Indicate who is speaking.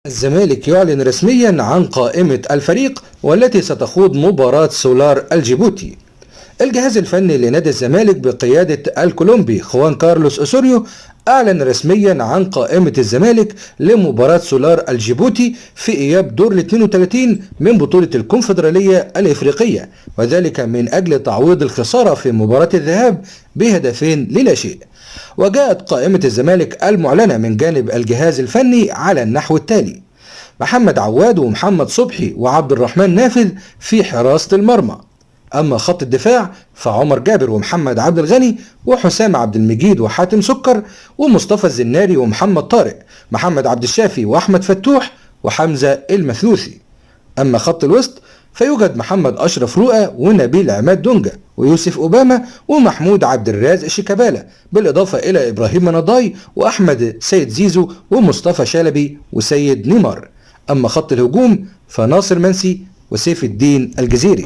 Speaker 1: الزمالك يعلن رسميا عن قائمة الفريق والتي ستخوض مباراة سولار الجيبوتي. الجهاز الفني لنادي الزمالك بقيادة الكولومبي خوان كارلوس أوسوريو أعلن رسميا عن قائمة الزمالك لمباراة سولار الجيبوتي في إياب دور ال 32 من بطولة الكونفدرالية الإفريقية، وذلك من أجل تعويض الخسارة في مباراة الذهاب بهدفين للا شيء. وجاءت قائمة الزمالك المعلنة من جانب الجهاز الفني على النحو التالي: محمد عواد ومحمد صبحي وعبد الرحمن نافذ في حراسة المرمى. أما خط الدفاع فعمر جابر ومحمد عبد الغني وحسام عبد المجيد وحاتم سكر ومصطفى الزناري ومحمد طارق، محمد عبد الشافي وأحمد فتوح وحمزة المثلوثي. أما خط الوسط فيوجد محمد أشرف رؤى ونبيل عماد دونجا ويوسف أوباما ومحمود عبد الرازق شيكابالا، بالإضافة إلى إبراهيم نضاي وأحمد سيد زيزو ومصطفى شلبي وسيد نيمار. أما خط الهجوم فناصر منسي وسيف الدين الجزيري.